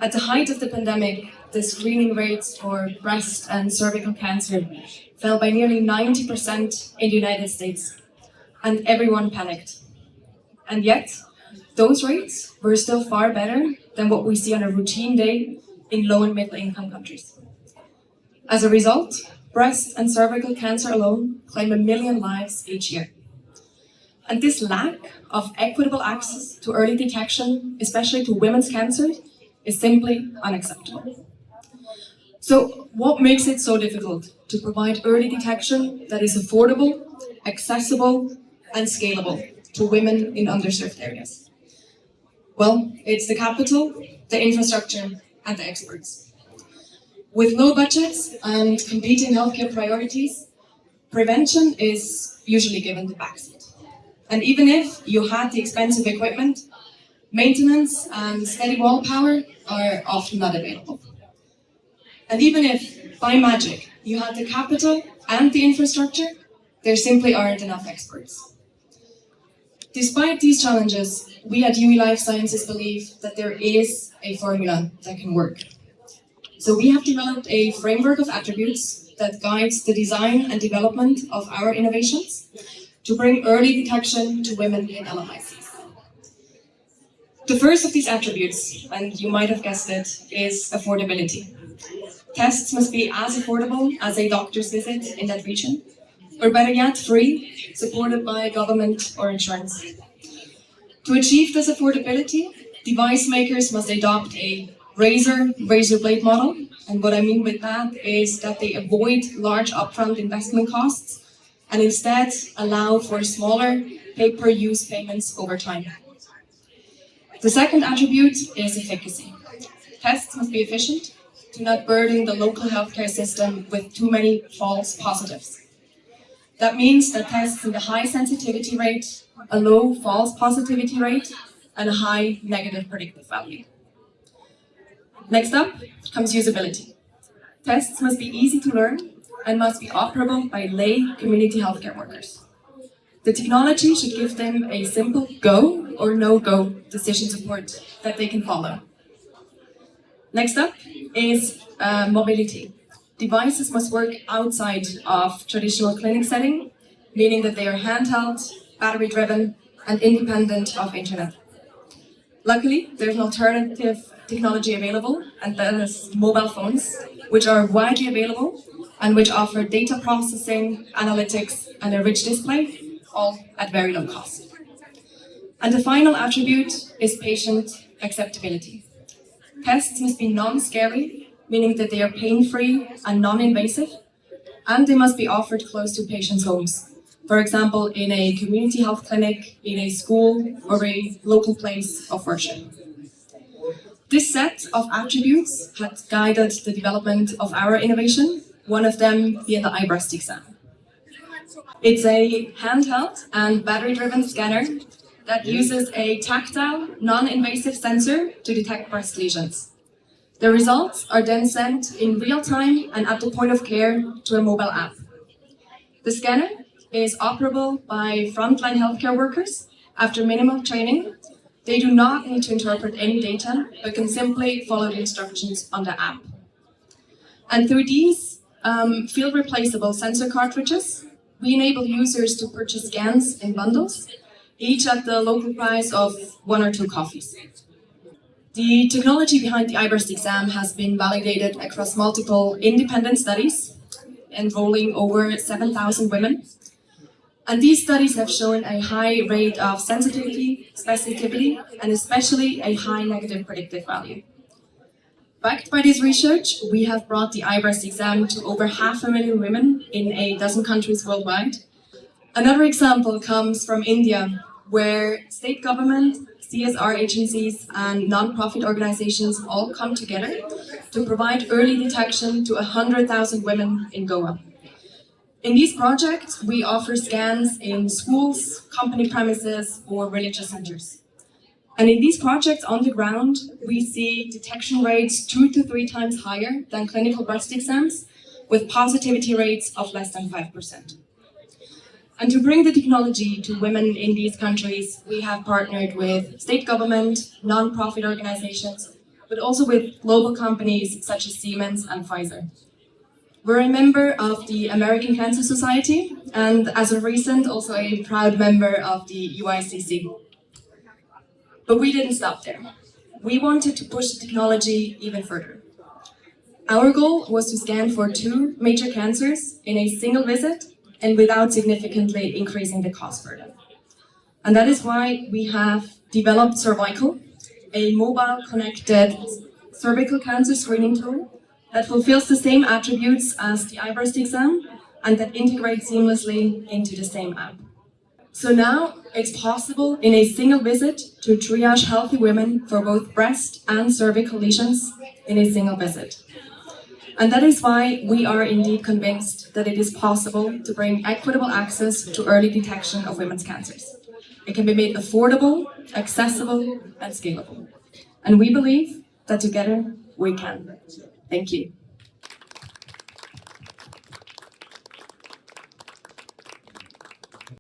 At the height of the pandemic, the screening rates for breast and cervical cancer fell by nearly 90% in the United States, and everyone panicked. And yet, those rates were still far better than what we see on a routine day in low and middle income countries. As a result, breast and cervical cancer alone claim 1 million lives each year. And this lack of equitable access to early detection, especially to women's cancer, is simply unacceptable. So what makes it so difficult to provide early detection that is affordable, accessible, and scalable to women in underserved areas? Well, it's the capital, the infrastructure, and the experts. With low budgets and competing healthcare priorities, prevention is usually given the backseat. And even if you had the expensive equipment, maintenance and steady wall power are often not available. And even if, by magic, you had the capital and the infrastructure, there simply aren't enough experts. Despite these challenges, we at UI Life Sciences believe that there is a formula that can work. So we have developed a framework of attributes that guides the design and development of our innovations to bring early detection to women in LMICs. The first of these attributes, and you might have guessed it, is affordability. Tests must be as affordable as a doctor's visit in that region, or better yet, free, supported by government or insurance. To achieve this affordability, device makers must adopt a razor blade model, and what I mean with that is that they avoid large upfront investment costs and instead allow for smaller pay-per-use payments over time. The second attribute is efficacy. Tests must be efficient to not burden the local healthcare system with too many false positives. That means that tests with a high sensitivity rate, a low false positivity rate, and a high negative predictive value. Next up comes usability. Tests must be easy to learn and must be operable by lay community healthcare workers. The technology should give them a simple go or no-go decision support that they can follow. Next up is mobility. Devices must work outside of traditional clinic setting, meaning that they are handheld, battery-driven, and independent of internet. Luckily, there's an alternative technology available, and that is mobile phones, which are widely available and which offer data processing, analytics, and a rich display, all at very low cost. And the final attribute is patient acceptability. Tests must be non-scary, meaning that they are pain-free and non-invasive, and they must be offered close to patients' homes. For example, in a community health clinic, in a school, or a local place of worship. This set of attributes had guided the development of our innovation, one of them being the iBreastExam. It's a handheld and battery-driven scanner that uses a tactile, non-invasive sensor to detect breast lesions. The results are then sent in real time and at the point of care to a mobile app. The scanner is operable by frontline healthcare workers after minimal training. They do not need to interpret any data, but can simply follow the instructions on the app. And through these field replaceable sensor cartridges, we enable users to purchase scans in bundles, each at the local price of 1 or 2 coffees. The technology behind the iBreastExam has been validated across multiple independent studies, enrolling over 7,000 women. And these studies have shown a high rate of sensitivity, specificity, and especially a high negative predictive value. Backed by this research, we have brought the iBreastExam to over 500,000 women in a dozen countries worldwide. Another example comes from India, where state government, CSR agencies, and non-profit organizations all come together to provide early detection to 100,000 women in Goa. In these projects, we offer scans in schools, company premises, or religious centers. And in these projects on the ground, we see detection rates 2 to 3 times higher than clinical breast exams, with positivity rates of less than 5%. And to bring the technology to women in these countries, we have partnered with state government, non-profit organizations, but also with global companies such as Siemens and Pfizer. We're a member of the American Cancer Society, and as of recent, also a proud member of the UICC. But we didn't stop there. We wanted to push the technology even further. Our goal was to scan for 2 major cancers in a single visit and without significantly increasing the cost burden. And that is why we have developed Cervical, a mobile connected cervical cancer screening tool that fulfills the same attributes as the iBreastExam and that integrates seamlessly into the same app. So now it's possible in a single visit to triage healthy women for both breast and cervical lesions in a single visit. And that is why we are indeed convinced that it is possible to bring equitable access to early detection of women's cancers. It can be made affordable, accessible, and scalable. And we believe that together we can. Thank you.